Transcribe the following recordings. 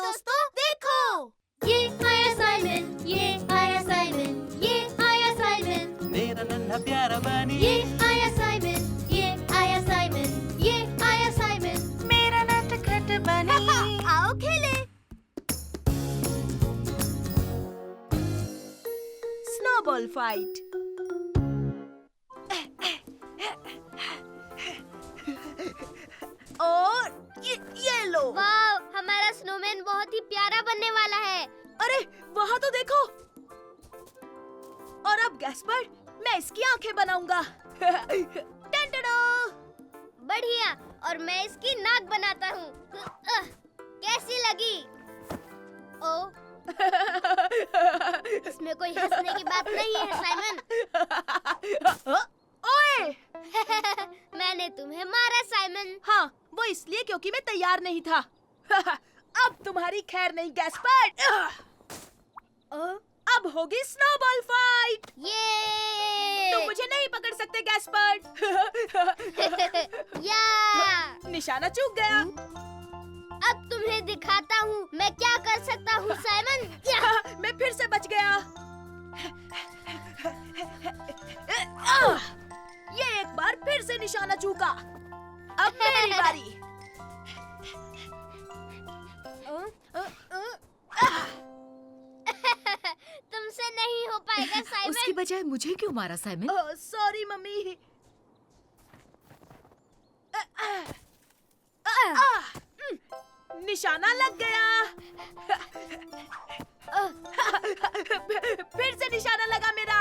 दोस्तों देखो, ये आया साइमन, ये आया साइमन, ये आया साइमन, मेरा नन्हा प्यारा बनी, ये आया साइमन, ये आया साइमन, ये आया साइमन, मेरा नटखट बनी। आओ खेले। Snowball fight. और ये लो। वाव, हमारा स्नोमैन बहुत ही प्यारा बनने वाला है। अरे वहाँ तो देखो। और अब गैस्पर्ड, मैं इसकी आंखें बनाऊंगा। टन-टडो। बढ़िया, और मैं इसकी नाक बनाता हूँ। कैसी लगी? ओ, इसमें कोई हंसने की बात नहीं है साइमन। ओए! मैंने तुम्हें मारा साइमन। हाँ, वो इसलिए क्योंकि मैं तैयार नहीं था। अब तुम्हारी खैर नहीं गैस्पर्ड। अब होगी स्नोबॉल फाइट। ये तुम मुझे नहीं पकड़ सकते गैस्पर्ड। या निशाना चूक गया। अब तुम्हें दिखाता हूँ मैं क्या कर सकता हूँ साइमन। या! मैं फिर से बच गया। ये एक बार फिर से निशाना चूका। अब मेरी बारी। तुमसे नहीं हो पाएगा साइमन। उसकी बजाय मुझे क्यों मारा साइमन? Sorry mummy. निशाना लग गया। फिर से निशाना लगा मेरा।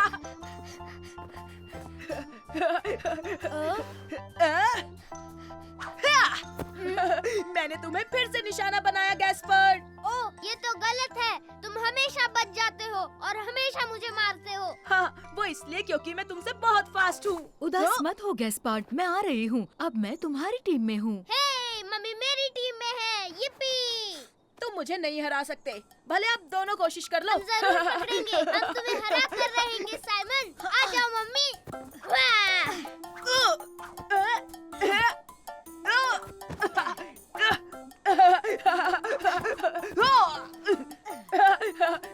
मैंने तुम्हें फिर से निशाना बनाया गैस्पर्ड। ओ, ये तो गलत है। तुम हमेशा बच जाते हो और हमेशा मुझे मारते हो। हाँ, वो इसलिए क्योंकि मैं तुमसे बहुत फास्ट हूँ। उदास मत हो गैस्पर्ड, मैं आ रही हूँ। अब मैं तुम्हारी टीम में हूँ। हे, मम्मी मेरी टीम में है। yippee! तुम मुझे नहीं हरा सकते, भले आप दोनों कोशिश कर लो। हम जरूर पकड़ेंगे। हम तुम्हें हरा कर रहेंगे साइमन। आ जाओ मम्मी। वाह!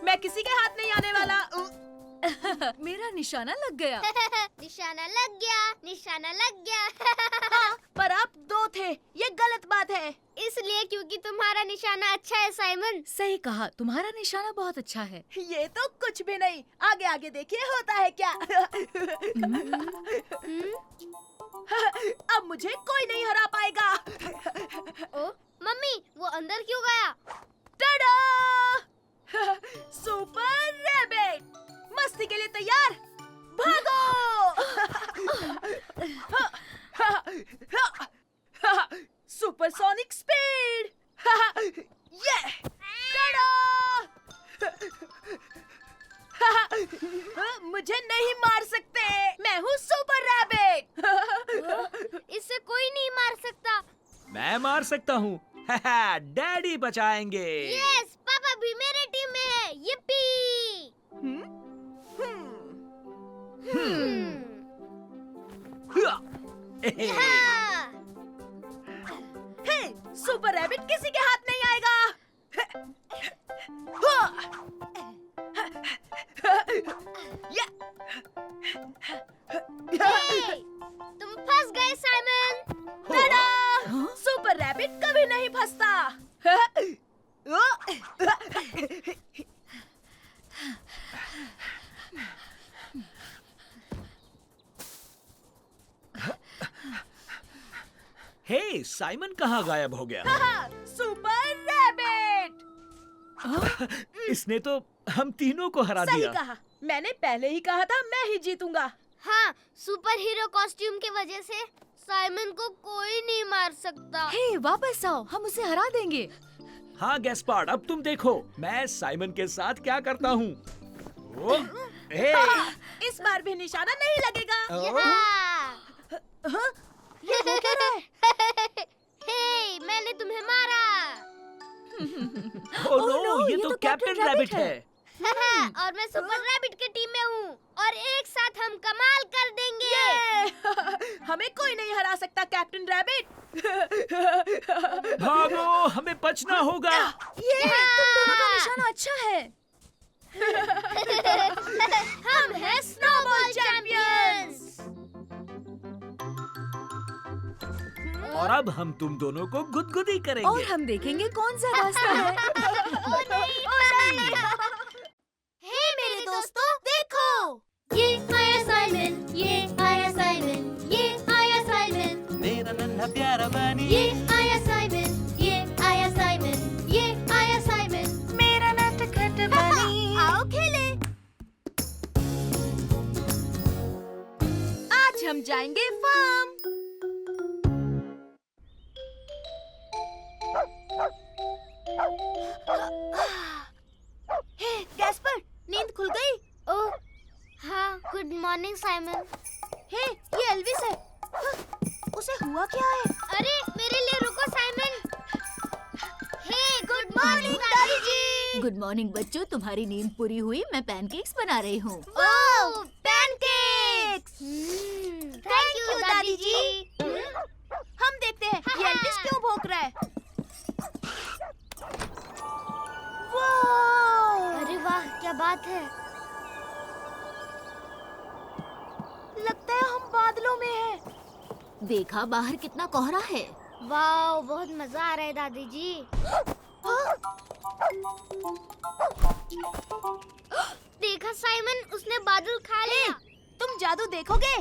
मैं किसी के हाथ नहीं आने वाला। मेरा निशाना लग गया। निशाना लग गया, निशाना लग गया। हाँ, पर आप दो थे, ये गलत बात है। इसलिए क्योंकि तुम्हारा निशाना अच्छा है साइमन। सही कहा, तुम्हारा निशाना बहुत अच्छा है। ये तो कुछ भी नहीं। आगे आगे देखिए होता है क्या। अब मुझे कोई नहीं हरा पाएगा। ओ, मम्मी वो अंदर क्यों गया? टाडा! सुपर रैबिट, मस्ती के लिए तैयार? भागो! Supersonic speed! ये! टाडा! मुझे नहीं मार सकते, मैं हूँ सुपर रैबिट। इससे कोई नहीं मार सकता। मैं मार सकता हूँ। डैडी बचाएंगे। यस, पापा भी मेरे टीम में है। yippee! हाँ। हे, सुपर रैबिट किसी के हाथ नहीं आएगा। हे, तुम फंस गए साइमन। टाडा! सुपर रैबिट कभी नहीं फंसता। हे, साइमन कहाँ गायब हो गया? Super rabbit! इसने तो हम तीनों को हरा सही दिया। कहा, मैंने पहले ही कहा था मैं ही जीतूंगा। हाँ, सुपर हीरो कॉस्ट्यूम की वजह से साइमन को कोई नहीं मार सकता। हे, वापस आओ, हम उसे हरा देंगे। हाँ गैस्पार्ड, अब तुम देखो मैं साइमन के साथ क्या करता हूँ। हे, इस बार भी निशाना नहीं लगेगा। यहाँ। ये हो क्या रहा है? हे, मैंने तुम्हें मारा। ओह नो, ये तो कैप्टन रैबिट है। और मैं सुपर रैबिट के टीम में हूँ और एक साथ हम कमाल कर देंगे। हमें कोई नहीं हरा सकता कैप्टन रैबिट। भागो, हमें बचना होगा। ये तुम दोनों का निशाना अच्छा है। हम हैं स्नोबॉल चैंपियंस। और अब हम तुम दोनों को गुदगुदी और करेंगे। हम देखेंगे कौन सा रास्ता है। हे मेरे दोस्तों, देखो, ये आया साइमन, ये आया साइमन, ये आया साइमन, मेरा नन्हा प्यारा बनी, ये आया साइमन, ये आया साइमन, ये आया साइमन, मेरा नटखट बनी। आओ खेले। आज हम जाएंगे फार्म। हे गैस्पर, नींद खुल गई? ओह, हाँ, गुड मॉर्निंग साइमन। हे, ये एल्विस है। उसे हुआ क्या है? अरे मेरे लिए रुको साइमन। हे गुड मॉर्निंग दादी जी। गुड मॉर्निंग बच्चों, तुम्हारी नींद पूरी हुई। मैं पैनकेक्स बना रही हूँ। ओह, पैनकेक्स। थैंक यू दादी जी। हम देखते हैं ये एल्विस क्यों भौंक रहा है। वाह! अरे वाह, क्या बात है। लगता है हम बादलों में हैं। देखा बाहर कितना कोहरा है। वाह, बहुत मजा आ रहा है दादी जी। देखा साइमन, उसने बादल खा लिया। तुम जादू देखोगे?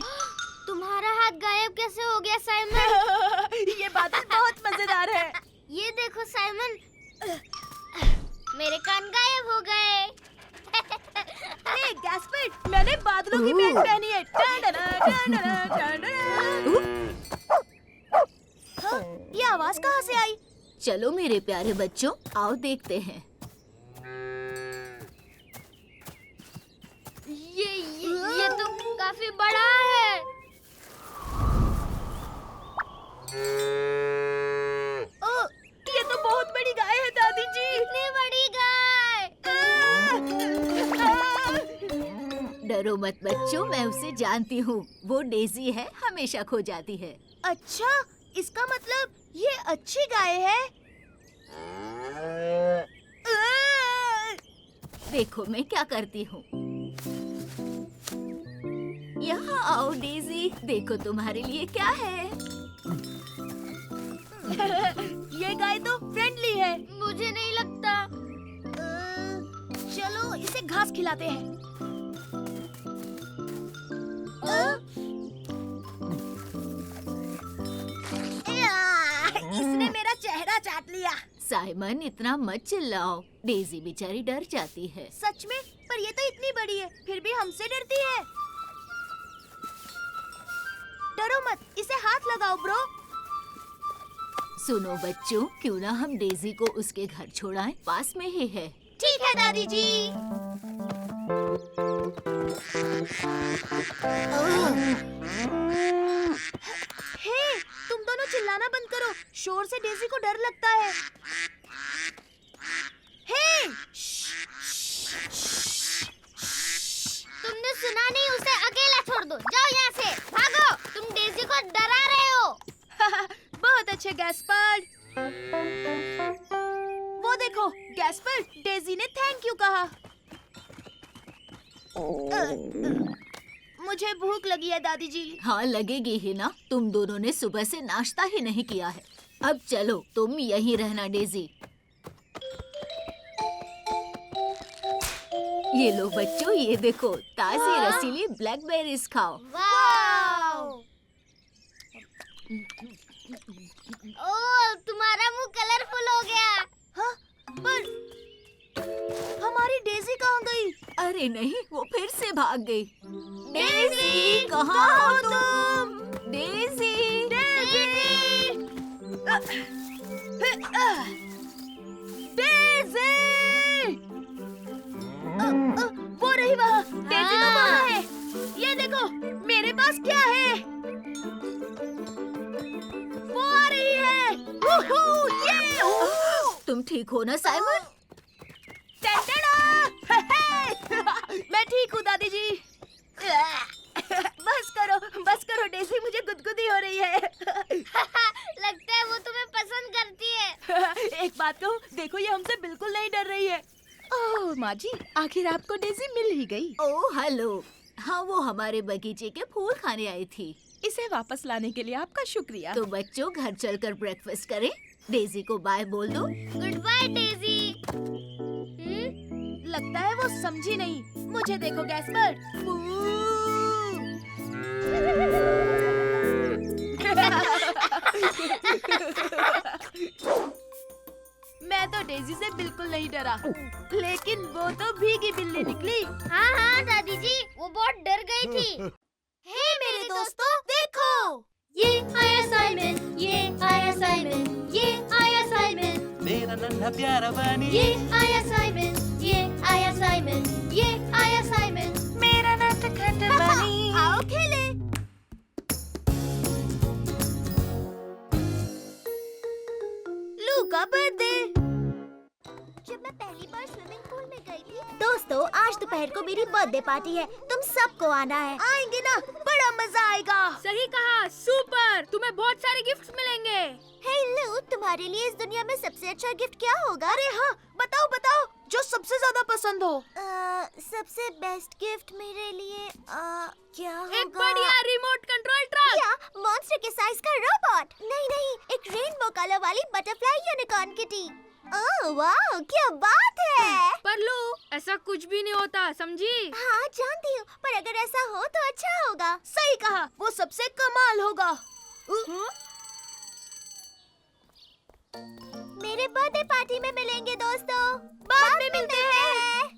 तुम्हारा हाथ गायब कैसे हो गया साइमन? ये बादल बहुत मजेदार है। ये देखो साइमन, मेरे कान गायब हो गए। हे गैस्पर, मैंने बादलों की पैंट पहनी है। Ton-ton-ton, ton-ton-ton. हाँ, ये आवाज कहाँ से आई? चलो मेरे प्यारे बच्चों, आओ देखते हैं। ये तो काफी बड़ा है। ओह, ये तो बहुत बड़ी गाय है दादी जी। इतनी बड़ी गाय। डरो मत बच्चों, मैं उसे जानती हूँ। वो डेजी है, हमेशा खो जाती है। अच्छा, इसका मतलब ये अच्छी गाय है। देखो मैं क्या करती हूँ। यहाँ आओ डेजी, देखो तुम्हारे लिए क्या है। ये गाय तो फ्रेंडली है। मुझे नहीं लगता। चलो इसे घास खिलाते हैं। इसने मेरा चेहरा चाट लिया। साइमन इतना मत चिल्लाओ, डेजी बेचारी डर जाती है। सच में? पर ये तो इतनी बड़ी है, फिर भी हमसे डरती है। डरो मत, इसे हाथ लगाओ ब्रो। सुनो बच्चों, क्यों ना हम डेजी को उसके घर छोड़ाएं, पास में ही है। ठीक है दादी जी। हे, तुम दोनों चिल्लाना बंद करो, शोर से डेजी को डर लगता है। हे, तुमने सुना नहीं? उसे अकेला छोड़ दो। जाओ यहाँ से, भागो। तुम डेजी को डरा रहे हो। बहुत अच्छे गैस्पर्ड। वो देखो गैस्पर्ड, डेजी ने थैंक यू कहा। मुझे भूख लगी है दादी जी। हाँ लगेगी ही ना, तुम दोनों ने सुबह से नाश्ता ही नहीं किया है। अब चलो तुम यहीं रहना डेजी। ये लो बच्चों, ये देखो ताजी रसीली ब्लैकबेरीज खाओ। वाओ! ओह, तुम्हारा मुंह कलरफुल हो गया। हाँ, पर हमारी डेजी कहाँ गई? अरे नहीं, वो फिर से भाग गई। डेजी, कहाँ हो तुम? Daisy, Daisy! डेजी! वो रही वहाँ, डेजी तो वहाँ है। ये देखो, मेरे पास क्या है? वो आ रही है। वूहू, ये! तुम ठीक हो ना साइमन? टन-टन-आ! मैं ठीक हूँ दादी जी। बस करो डेज़ी, मुझे गुदगुदी हो रही है। लगता है वो तुम्हें पसंद करती है। एक बात कहूँ, देखो ये हमसे बिल्कुल नहीं डर रही है। ओह माँ जी, आखिर आपको डेज़ी मिल ही गई। Oh hello. हाँ, वो हमारे बगीचे के फूल खाने आई थी। इसे वापस लाने के लिए आपका शुक्रिया। तो बच्चों, घर चलकर ब्रेकफास्ट करें। डेज़ी को बाय बोल दो। Good bye Daisy. लगता है वो समझी नहीं। मुझे देखो गैस्पर। मैं तो डेज़ी से बिल्कुल नहीं डरा, लेकिन वो तो भीगी बिल्ली निकली। हाँ दादी जी, वो बहुत डर गई थी। हे मेरे दोस्तों, देखो, ये आया साइमन, ये आया साइमन, ये आया साइमन, मेरा नन्हा प्यारा बनी, ये आया साइमन, ये आया साइमन, ये आया साइमन, मेरा नटखट बनी। आओ खेले। लू का बर्थडे। जब मैं पहली बार स्विमिंग पूल में गई थी। दोस्तों, आज दोपहर को मेरी बर्थडे पार्टी है, तुम सबको आना है। आएंगे ना, बड़ा मजा आएगा। सही कहा, सुपर। तुम्हें बहुत सारे गिफ्ट्स मिलेंगे। हे लू, तुम्हारे लिए इस दुनिया में सबसे अच्छा गिफ्ट क्या होगा? अरे हाँ, बताओ बताओ, जो सबसे ज्यादा पसंद हो। सबसे बेस्ट गिफ्ट मेरे लिए क्या होगा? एक बढ़िया रिमोट कंट्रोल ट्रक। या मॉन्स्टर के साइज का रोबोट। नहीं, एक रेनबो कलर वाली बटरफ्लाई यूनिकॉर्न किटी। ओह वाह, क्या बात है। पर लू, ऐसा कुछ भी नहीं होता, समझी? हाँ जानती हूँ, पर अगर ऐसा हो तो अच्छा होगा। सही कहा, वो सबसे कमाल होगा। मेरे बर्थडे पार्टी में मिलेंगे दोस्तों। बाद में मिलते हैं।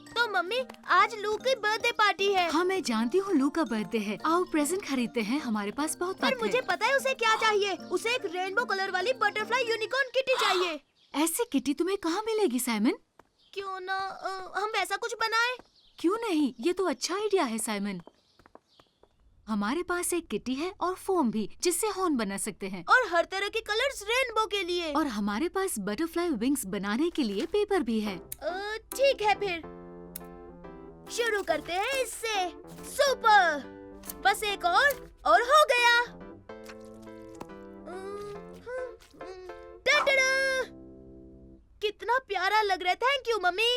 तो मम्मी, आज लू की बर्थडे पार्टी है। हाँ, मैं जानती हूँ लू का बर्थडे है। आओ प्रेजेंट खरीदते हैं, हमारे पास बहुत पर वक्त मुझे है। पता है उसे क्या चाहिए। उसे एक रेनबो कलर वाली बटरफ्लाई यूनिकॉर्न किटी चाहिए। ऐसी किटी तुम्हें कहाँ मिलेगी साइमन? क्यों ना हम वैसा कुछ बनाए? क्यों नहीं, ये तो अच्छा आइडिया है साइमन। हमारे पास एक किटी है और फोम भी, जिससे हॉर्न बना सकते हैं। और हर तरह के कलर्स रेनबो के लिए। और हमारे पास बटरफ्लाई विंग्स बनाने के लिए पेपर भी है। ठीक है, फिर शुरू करते हैं इससे। सुपर, बस एक और हो गया। टडडा! कितना प्यारा लग रहा है। Thank you mummy.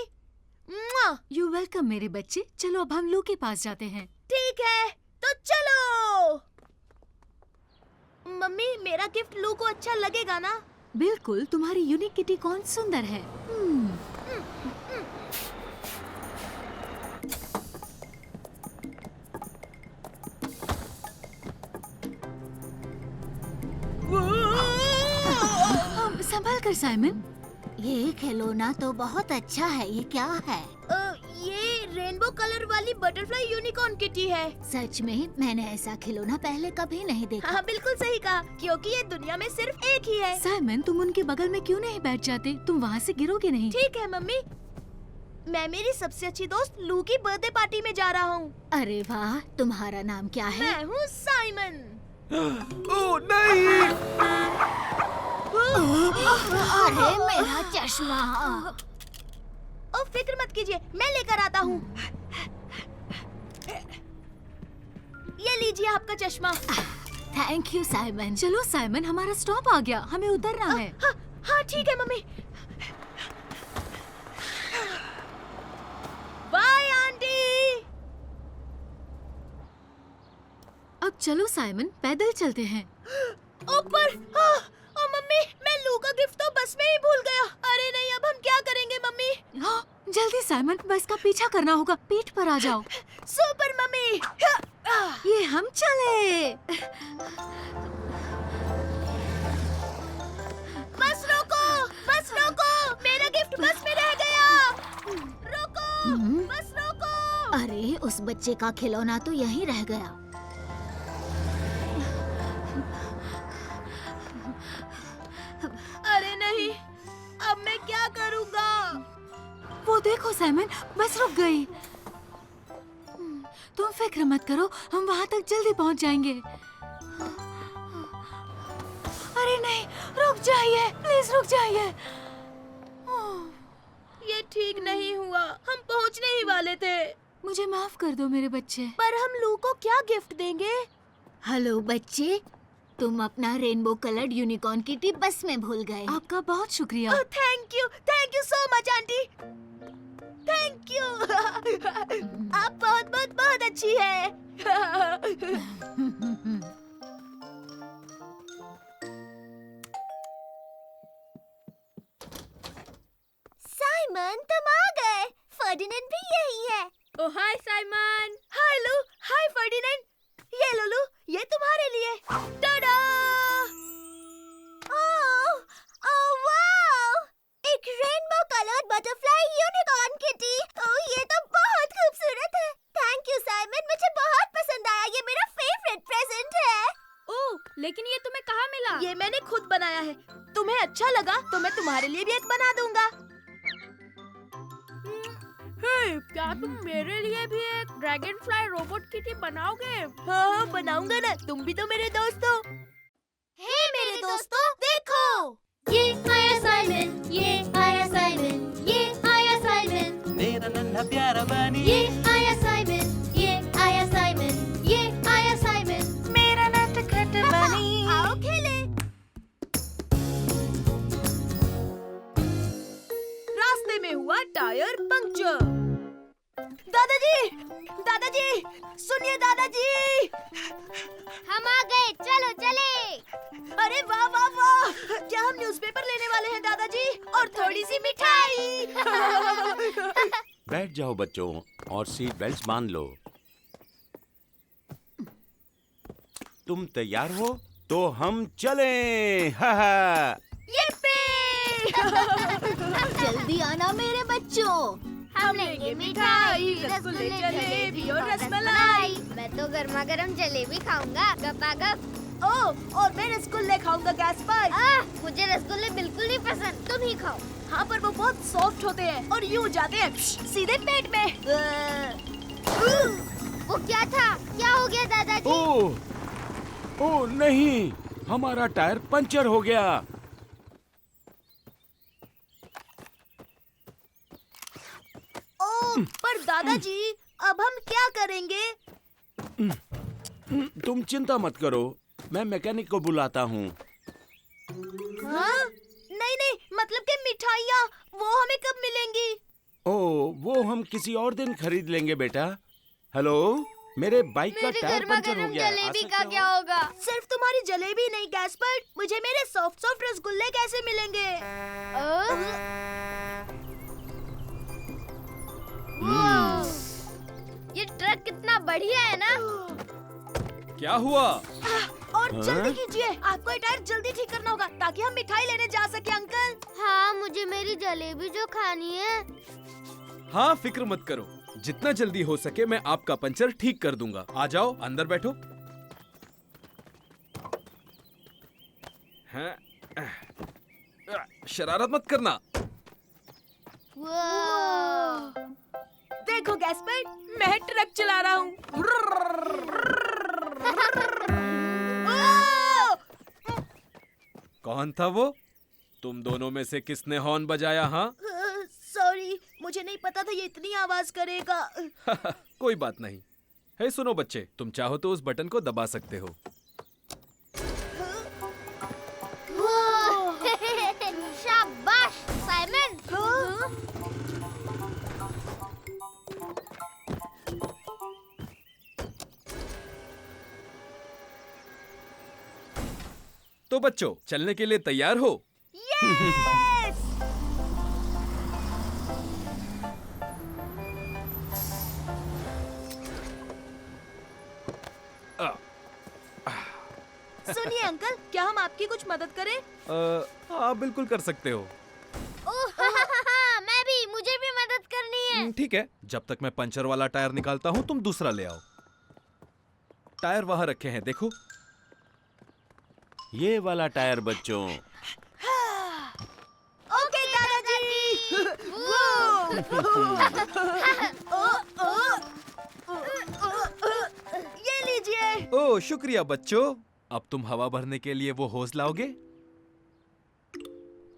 मुआ! यू वेलकम मेरे बच्चे। चलो अब हम लू के पास जाते हैं। ठीक है, तो चलो। मम्मी, मेरा गिफ्ट लू को अच्छा लगेगा ना? बिल्कुल, तुम्हारी यूनिक किटी कौन सुंदर है। संभाल कर साइमन। ये खिलौना तो बहुत अच्छा है। ये क्या है? ये रेनबो कलर वाली बटरफ्लाई यूनिकॉर्न किटी है। सच में मैंने ऐसा खिलौना पहले कभी नहीं देखा। हाँ, बिल्कुल सही कहा, क्योंकि ये दुनिया में सिर्फ एक ही है। साइमन, तुम उनके बगल में क्यों नहीं बैठ जाते? तुम वहाँ से गिरोगे नहीं। ठीक है मम्मी, मैं मेरी सबसे अच्छी दोस्त लू की बर्थडे पार्टी में जा रहा हूँ। अरे वाह, तुम्हारा नाम क्या है? मैं हूँ साइमन। ओह नहीं! अरे मेरा चश्मा। ओ फिक्र मत कीजिए, मैं लेकर आता हूँ। ये लीजिए आपका चश्मा। Thank you Simon. चलो साइमन, हमारा स्टॉप आ गया, हमें उतरना है। हाँ ठीक है मम्मी। Bye aunty. अब चलो साइमन, पैदल चलते हैं। ऊपर। ओ मम्मी, मैं लू का गिफ्ट तो बस में ही भूल गया। अरे नहीं, अब हम क्या करेंगे मम्मी? हाँ, जल्दी साइमन, बस का पीछा करना होगा। पीठ पर आ जाओ। Super mummy. ये हम चले। बस रोको, मेरा गिफ्ट बस में रह गया। रोको, बस रोको। अरे उस बच्चे का खिलौना तो यहीं रह गया। अरे नहीं, अब मैं क्या करूँगा? वो देखो साइमन, बस रुक गई। तुम फिक्र मत करो, हम वहाँ तक जल्दी पहुँच जाएंगे। अरे नहीं, रुक जाइए, प्लीज रुक जाइए। ये ठीक नहीं हुआ। हम पहुँच सोचने ही वाले थे। मुझे माफ कर दो मेरे बच्चे। पर हम लू को क्या गिफ्ट देंगे? हेलो बच्चे, तुम अपना रेनबो कलर्ड यूनिकॉर्न किटी बस में भूल गए। आपका बहुत शुक्रिया। Thank you so much aunty. Thank you. आप बहुत बहुत बहुत अच्छी है। साइमन तुम आ गए। फर्डिनेंड भी यही है। ओ हाय साइमन। हाय लू, हाय फर्डिनेंड। ये लो लू, ये तुम्हारे लिए। टाडा! Oh wow! एक rainbow coloured butterfly unicorn kitty. Oh ये तो बहुत खूबसूरत है। थैंक यू साइमन, मुझे बहुत पसंद आया। ये मेरा फेवरेट प्रेजेंट है। ओह, लेकिन ये तुम्हें कहाँ मिला? ये मैंने खुद बनाया है। तुम्हें अच्छा लगा तो मैं तुम्हारे लिए भी एक बना दूंगा। हे, क्या तुम मेरे लिए भी एक ड्रैगन फ्लाई रोबोट किटी बनाओगे? हाँ, बनाऊंगा ना। तुम भी तो मेरे दोस्त हो। हे मेरे दोस्तों, देखो ये आया साइमन, ये आया साइमन, ये आया साइमन, मेरा नन्हा प्यारा बनी ये आया साइमन, ये आया साइमन, ये आया साइमन। मेरा नटखट बनी। आओ खेले। रास्ते में हुआ टायर पंक्चर। दादाजी, दादाजी, सुनिए दादाजी। हम आ गए, चलो चले। अरे वाह वाह वाह! क्या हम न्यूज़पेपर लेने वाले हैं दादाजी? और थोड़ी सी मिठाई। बैठ जाओ बच्चों और सीट बेल्ट बांध लो। तुम तैयार हो तो हम चलें। हा हा। जल्दी आना मेरे बच्चों। हम लेंगे मिठाई, रसगुल्ले, जलेबी और रसमलाई। मैं तो गर्मा गर्म जलेबी खाऊंगा, गपागप। ओह, और मैं रसगुल्ले खाऊंगा गैस पर। मुझे रसगुल्ले बिल्कुल नहीं पसंद, तुम ही खाओ। हाँ, पर वो बहुत सॉफ्ट होते हैं और यूं जाते हैं सीधे पेट में। वो क्या था? क्या हो गया दादाजी? ओह नहीं, हमारा टायर पंचर हो गया। ओह, पर दादाजी अब हम क्या करेंगे? तुम चिंता मत करो, मैं मैकेनिक को बुलाता हूँ। हाँ? नहीं, मतलब कि मिठाइयाँ वो हमें कब मिलेंगी? ओह, वो हम किसी और दिन खरीद लेंगे बेटा। हेलो, मेरे बाइक का मेरे टायर गर्मा पंचर हो गर्म गया है। जलेबी आ का सकते क्या हो? होगा? सिर्फ तुम्हारी जलेबी नहीं गैस पर, मुझे मेरे सॉफ्ट सॉफ्ट रसगुल्ले कैसे मिलेंगे? ये ट्रक कितना बढ़िया है ना? क्या हुआ? और जल्दी कीजिए, आपको ये टायर जल्दी ठीक करना होगा ताकि हम मिठाई लेने जा सके अंकल। हाँ, मुझे मेरी जलेबी जो खानी है। हाँ, फिक्र मत करो, जितना जल्दी हो सके मैं आपका पंचर ठीक कर दूंगा। आ जाओ, अंदर बैठो। हैं? शरारत मत करना। देखो गैस पर, मैं ट्रक चला रहा हूँ। कौन था वो? तुम दोनों में से किसने हॉर्न बजाया? हाँ? सॉरी, मुझे नहीं पता था ये इतनी आवाज करेगा। कोई बात नहीं। हे सुनो बच्चे, तुम चाहो तो उस बटन को दबा सकते हो। शाबाश साइमन। तो बच्चों, चलने के लिए तैयार हो? यस! सुनिए अंकल, क्या हम आपकी कुछ मदद करें? हाँ, बिल्कुल कर सकते हो। मैं भी, मुझे भी मदद करनी है। ठीक है, जब तक मैं पंचर वाला टायर निकालता हूँ तुम दूसरा ले आओ। टायर वहां रखे हैं, देखो। ये वाला टायर बच्चों। ओके दादाजी। ये लीजिए। ओह, शुक्रिया बच्चों। अब तुम हवा भरने के लिए वो होज लाओगे?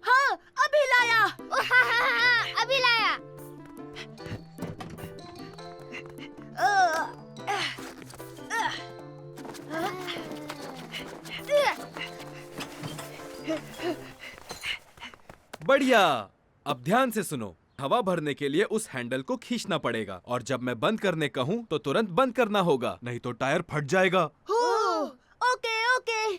हाँ, अभी लाया। अभी लाया। बढ़िया। अब ध्यान से सुनो। हवा भरने के लिए उस हैंडल को खींचना पड़ेगा और जब मैं बंद करने कहूँ तो तुरंत बंद करना होगा, नहीं तो टायर फट जाएगा। Okay okay.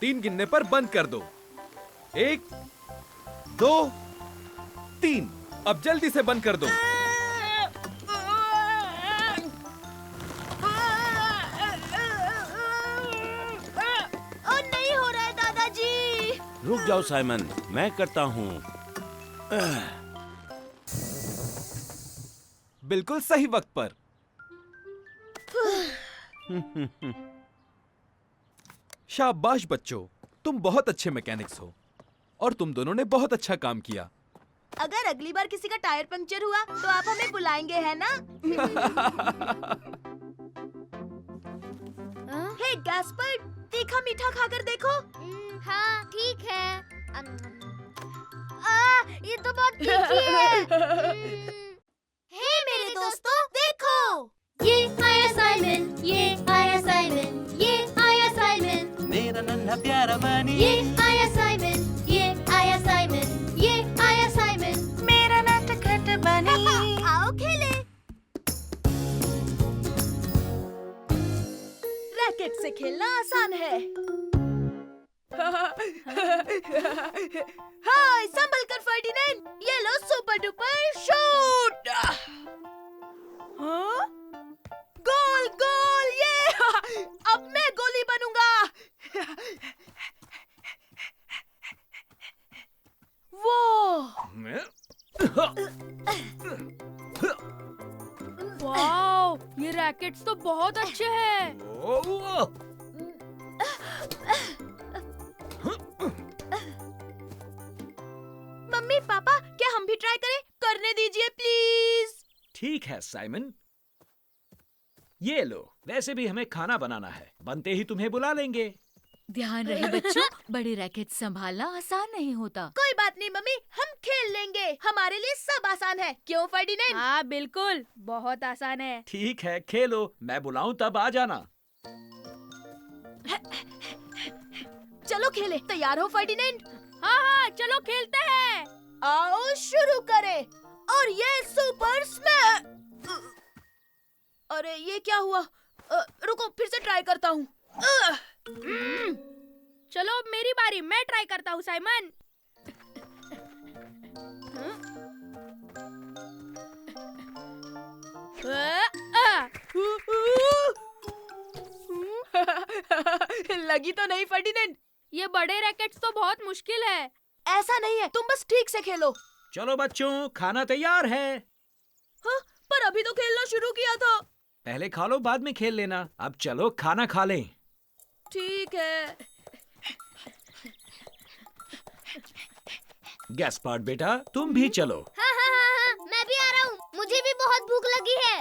3 गिनने पर बंद कर दो। 1, 2, 3। अब जल्दी से बंद कर दो। नहीं हो रहा है दादाजी। रुक जाओ साइमन, मैं करता हूँ। बिल्कुल सही वक्त पर। शाबाश बच्चों, तुम बहुत अच्छे मैकेनिक्स हो और तुम दोनों ने बहुत अच्छा काम किया। अगर अगली बार किसी का टायर पंक्चर हुआ तो आप हमें बुलाएंगे, है ना? हे गैस्पर्ड, तीखा मीठा खाकर देखो। हाँ ठीक है। ये तो बहुत तीखी है। हे मेरे दोस्तों, देखो, ये आया साइमन, ये आया साइमन, ये आया साइमन, मेरा नन्हा प्यारा बनी। ये आया साइमन, ये आया साइमन, ये आया साइमन, मेरा नटखट बनी। आओ खेले। रैकेट से खेलना आसान है। हाय, संभल कर फर्डिनेंड, ये लो सुपर डुपर शूट। हाँ? गोल गोल, ये अब मैं गोली बनूंगा। वो वाओ, ये रैकेट्स तो बहुत अच्छे हैं। मम्मी पापा, क्या हम भी ट्राई करें? करने दीजिए प्लीज। ठीक है साइमन, ये लो। वैसे भी हमें खाना बनाना है, बनते ही तुम्हें बुला लेंगे। ध्यान रहे बच्चों, बड़े रैकेट संभालना आसान नहीं होता। कोई बात नहीं मम्मी, हम खेल लेंगे। हमारे लिए सब आसान है, क्यों फर्डिनेंड? हाँ बिल्कुल, बहुत आसान है। ठीक है, खेलो। मैं बुलाऊं तब आ जाना। चलो खेले। तैयार हो फर्डिनेंड? हाँ हाँ, चलो खेलते हैं। आओ शुरू करें। और ये सुपर स्मैश। अरे ये क्या हुआ? रुको, फिर से ट्राई करता हूँ। चलो अब मेरी बारी, मैं ट्राई करता हूँ साइमन। लगी तो नहीं फर्डिनेंड? ये बड़े रैकेट्स तो बहुत मुश्किल है। ऐसा नहीं है, तुम बस ठीक से खेलो। चलो बच्चों, खाना तैयार है। हाँ, पर अभी तो खेलना शुरू किया था। पहले खा लो, बाद में खेल लेना। अब चलो खाना खा लें। ठीक है। गैस्पार्ड बेटा, तुम भी चलो। हाँ हाँ हाँ हाँ, मैं भी आ रहा हूँ। मुझे भी बहुत भूख लगी है।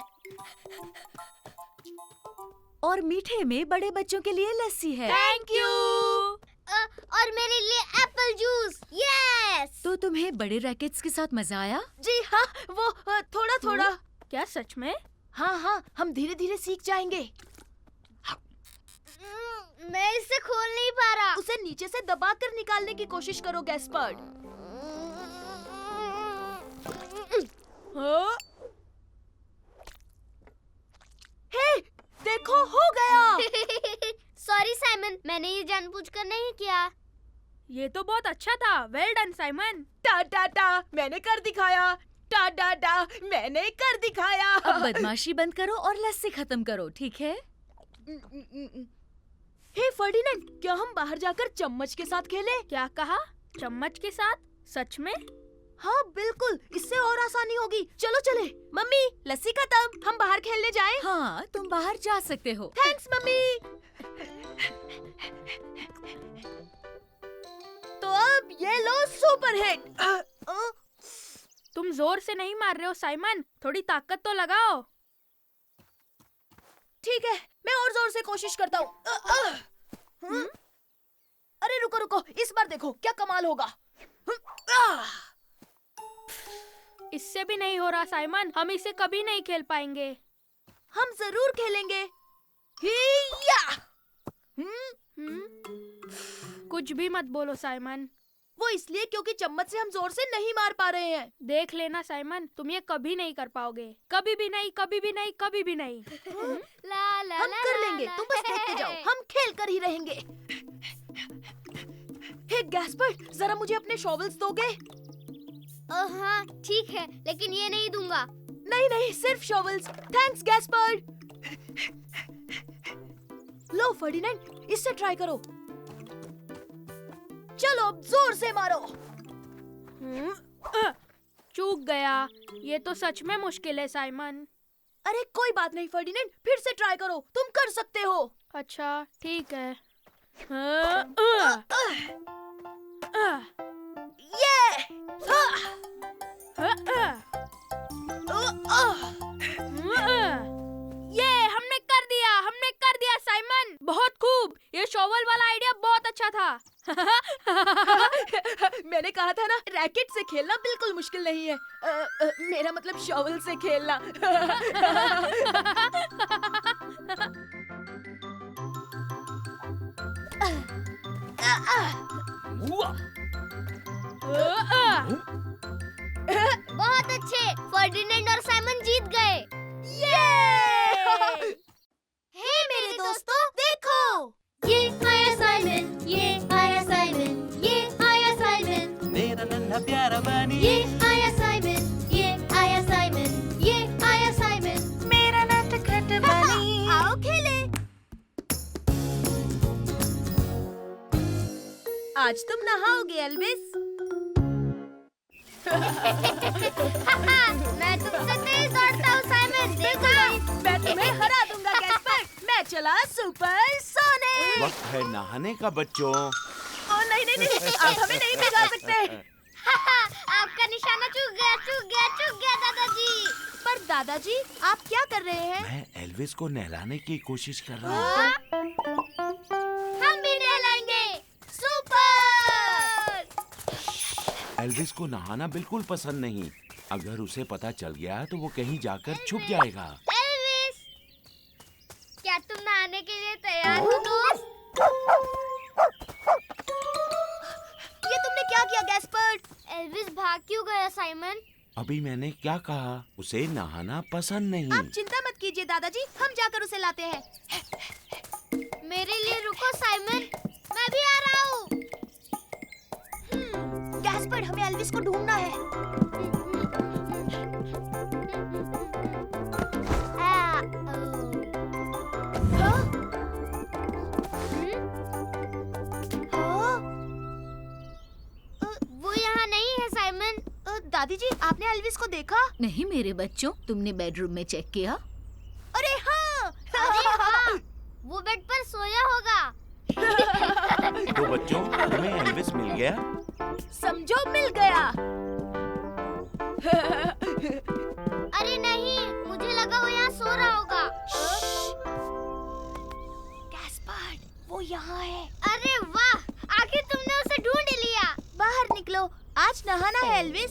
और मीठे में बड़े बच्चों के लिए लस्सी है। Thank you. और मेरे लिए एप्पल जूस। यस। तो तुम्हें बड़े रैकेट्स के साथ मजा आया? जी हाँ, वो थोड़ा थोड़ा। क्या सच में? हाँ हाँ, हम धीरे धीरे सीख जाएंगे। मैं इसे खोल नहीं पा रहा। उसे नीचे से दबाकर निकालने की कोशिश करो गैस्पर्ड। हाँ? हे, देखो हो गया। सॉरी साइमन, मैंने ये जानबूझकर नहीं किया। ये तो बहुत अच्छा था। Well done Simon. टा टा टा, मैंने कर दिखाया। टा टा टा, मैंने कर दिखाया। अब बदमाशी बंद करो और लस्सी खत्म करो, ठीक है? हे फर्डिनेंड, क्या हम बाहर जाकर चम्मच के साथ खेलें? क्या कहा? चम्मच के साथ? सच में? हाँ बिल्कुल, इससे और आसानी होगी। चलो चले। मम्मी, लस्सी खत्म, हम बाहर खेलने जाएं? हाँ, तुम बाहर जा सकते हो। Thanks mummy. तो अब ये लो सुपर हिट। तुम जोर से नहीं मार रहे हो साइमन, थोड़ी ताकत तो लगाओ। ठीक है, मैं और जोर से कोशिश करता हूँ। अरे रुको रुको, इस बार देखो क्या कमाल होगा। इससे भी नहीं हो रहा साइमन, हम इसे कभी नहीं खेल पाएंगे। हम जरूर खेलेंगे। हिया! कुछ भी मत बोलो साइमन। वो इसलिए क्योंकि चम्मच से हम जोर से नहीं मार पा रहे हैं। देख लेना साइमन, तुम ये कभी नहीं कर पाओगे। कभी भी नहीं, कभी भी नहीं, कभी भी नहीं। हम कर लेंगे, तुम बस देखते जाओ, हम खेल कर ही रहेंगे। हे गैस्पर्ड, जरा मुझे अपने शॉवल्स दोगे? हाँ ठीक है, लेकिन ये नहीं दूंगा। नहीं नहीं, सिर्फ शॉवल्स। Thanks Gaspard. लो फर्डिनेंड, इससे ट्राई करो। चलो अब जोर से मारो। चूक गया। ये तो सच में मुश्किल है साइमन। अरे कोई बात नहीं फर्डिनेंड, फिर से ट्राई करो, तुम कर सकते हो। अच्छा ठीक है। ये हमने कर दिया साइमन, बहुत खूब। ये शॉवल वाला आइडिया बहुत अच्छा था। मैंने कहा था ना, रैकेट से खेलना बिल्कुल मुश्किल नहीं है। मेरा मतलब शॉवल से खेलना। बहुत अच्छे, फर्डिनेंड और साइमन जीत गए। हे मेरे दोस्तों, देखो, ये आया साइमन, ये आया साइमन, ये आया साइमन, मेरा नन्हा प्यारा बनी। ये आया साइमन, ये आया साइमन, ये आया साइमन, मेरा नटखट बनी। आओ खेले। आज तुम नहाओगे एल्विस। मैं तुमसे तेज दौड़ता हूँ साइमन, देखो। मैं तुम्हें हरा दूंगा गैस्पर्ड। मैं चला सुपर सोनिक। वक्त है नहाने का बच्चों। ओ नहीं नहीं नहीं, आप हमें नहीं बिगाड़ सकते। आपका निशाना चूक गया दादाजी। पर दादाजी, आप क्या कर रहे हैं? मैं एल्विस को नहलाने की कोशिश कर रहा हूँ। हम भी नहलाएंगे। सुपर। एल्विस को नहाना बिल्कुल पसंद नहीं। अगर उसे पता चल गया तो वो कहीं जाकर छुप जाएगा। एल्विस, क्या तुम नहाने के लिए तैयार हो दोस्त? ये तुमने क्या किया गैस्पर्ड? एल्विस भाग क्यों गया साइमन? अभी मैंने क्या कहा? उसे नहाना पसंद नहीं। आप चिंता मत कीजिए दादाजी, हम जाकर उसे लाते हैं। मेरे लिए रुको साइमन, मैं भी आ रहा हूँ। गैस्पर्ड, हमें एल्विस को ढूंढना है। वो यहाँ नहीं है साइमन। दादी जी, आपने एल्विस को देखा? नहीं मेरे बच्चों, तुमने बेडरूम में चेक किया? अरे हाँ। अरे हाँ, वो बेड पर सोया होगा। तो बच्चों, तुम्हें एल्विस मिल गया? समझो मिल गया। अरे नहीं, मुझे लगा वो यहाँ सो रहा होगा। गैस्पर्ड, वो यहाँ है। अरे वाह, आखिर तुमने उसे ढूंढ लिया। बाहर निकलो, आज नहाना है एल्विस।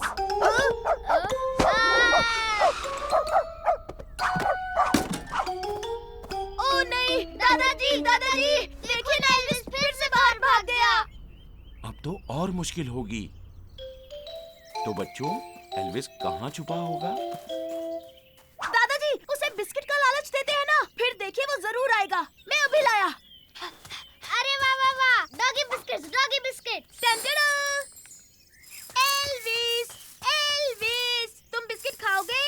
ओ नहीं, दादाजी, देखिए ना, एल्विस फिर से बाहर भाग गया। अब तो और मुश्किल होगी। तो बच्चों, एल्विस कहाँ छुपा होगा? दादाजी, उसे बिस्किट का लालच देते हैं ना, फिर देखिए वो जरूर आएगा। मैं अभी लाया। अरे वाह वाह वाह, doggy biscuits, doggy biscuits. Elvis, तुम बिस्किट खाओगे?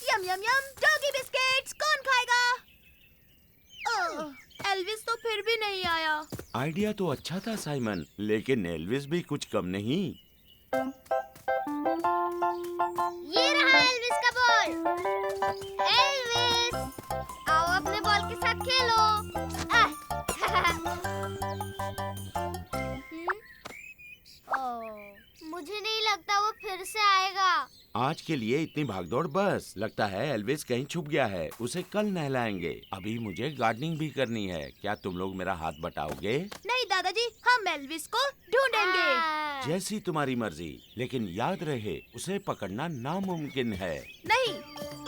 यम यम यम, डॉगी बिस्किट्स। कौन खाएगा? एल्विस तो फिर भी नहीं आया। आइडिया तो अच्छा था साइमन, लेकिन एल्विस भी कुछ कम नहीं। ये रहा एल्विस का बॉल। एल्विस, आओ अपने बॉल के साथ खेलो। मुझे नहीं लगता वो फिर से आएगा। आज के लिए इतनी भागदौड़ बस। लगता है एल्विस कहीं छुप गया है। उसे कल नहलाएंगे। अभी मुझे गार्डनिंग भी करनी है। क्या तुम लोग मेरा हाथ बटाओगे? नहीं दादाजी, हम एल्विस को ढूंढेंगे। जैसी तुम्हारी मर्जी, लेकिन याद रहे उसे पकड़ना नामुमकिन है। नहीं,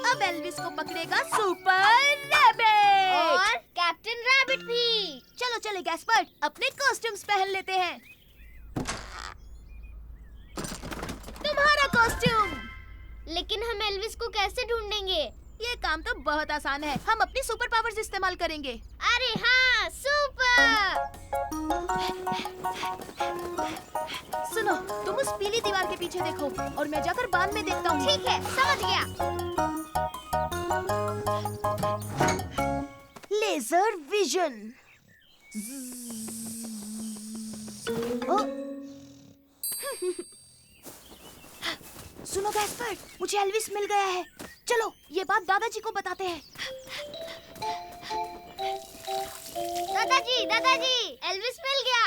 अब एल्विस को पकड़ेगा सुपर रैबिट और कैप्टन रैबिट भी। चलो चले गैस्पर्ड, अपने कॉस्ट्यूम्स पहन लेते हैं। तुम्हारा कॉस्ट्यूम। लेकिन हम एल्विस को कैसे ढूंढेंगे? ये काम तो बहुत आसान है। हम अपनी सुपर पावर्स इस्तेमाल करेंगे। अरे हाँ, सुपर। सुनो, तुम उस पीली दीवार के पीछे देखो और मैं जाकर बांध में देखता हूँ। ठीक है, समझ गया। Laser vision. सुनो गैस्पर्ड, मुझे एल्विस मिल गया है। चलो ये बात दादाजी को बताते हैं। दादाजी, दादाजी, एल्विस मिल गया।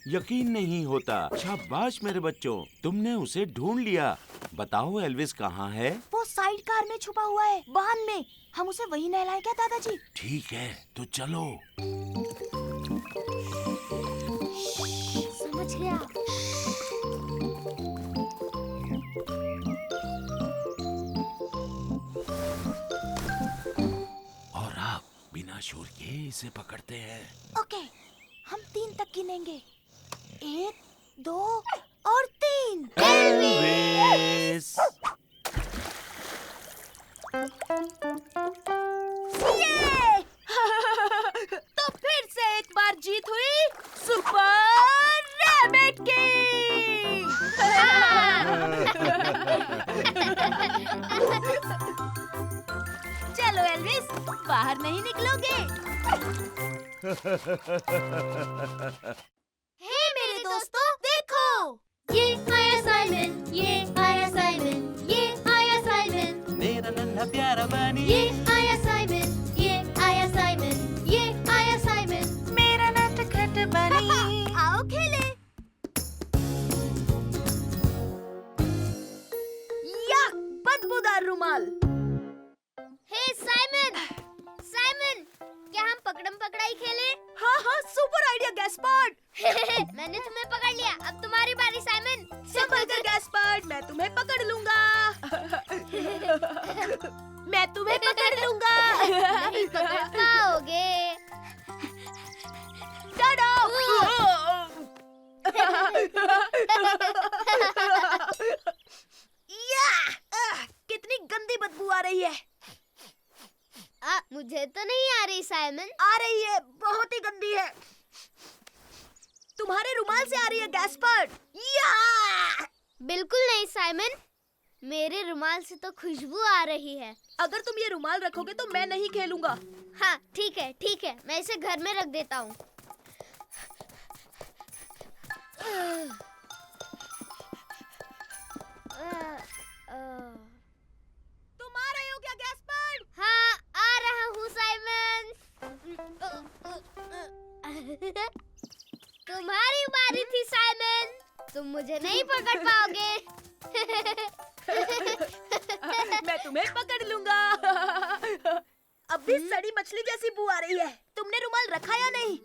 यकीन नहीं होता। शाबाश मेरे बच्चों, तुमने उसे ढूंढ लिया। बताओ एल्विस कहाँ है? वो साइड कार में छुपा हुआ है, वाहन में। हम उसे वहीं नहलाएं क्या दादाजी? ठीक है, तो चलो। समझ गया। और आप बिना शोर के इसे पकड़ते हैं। ओके, हम 3 तक गिनेंगे। 1, 2 और 3। एल्विस! ये! तो फिर से एक बार जीत हुई सुपर रैबिट की। चलो एल्विस, बाहर नहीं निकलोगे। हे मेरे दोस्तों, देखो। ये आया साइमन, ये आया साइमन, ये आया साइमन। मेरा नन्हा प्यारा बनी, ये आया साइमन, ये आया साइमन, ये आया साइमन। मेरा नटखट बनी। आओ खेले। या बदबूदार रुमाल। हे साइमन, साइमन, क्या हम पकड़म पकड़ाई खेले? हाँ हाँ, सुपर आइडिया गैस्पर्ड। मैंने तुम्हें पकड़ लिया। अब तुम्हारी बारी साइमन। संभल कर गैस्पर्ड, मैं तुम्हें पकड़ लूंगा। मैं तुम्हें पकड़ लूंगा। नहीं पकड़ पाओगे। टाडा। कितनी गंदी बदबू आ रही है। मुझे तो नहीं आ रही साइमन। आ रही है, बहुत ही गंदी है। तुम्हारे रुमाल से आ रही है गैस्पर्ड। या! बिल्कुल नहीं साइमन, मेरे रुमाल से तो खुशबू आ रही है। अगर तुम ये रुमाल रखोगे तो मैं नहीं खेलूंगा। हाँ ठीक है, ठीक है, मैं इसे घर में रख देता हूँ। तुम आ रहे हो क्या गैस्पर्ड? हाँ, आ रहा हूँ साइमन। तुम्हारी बारी थी साइमन, तुम मुझे नहीं पकड़ पाओगे। मैं तुम्हें पकड़ लूंगा। अब भी सड़ी मछली जैसी बू आ रही है। तुमने रुमाल रखा या नहीं?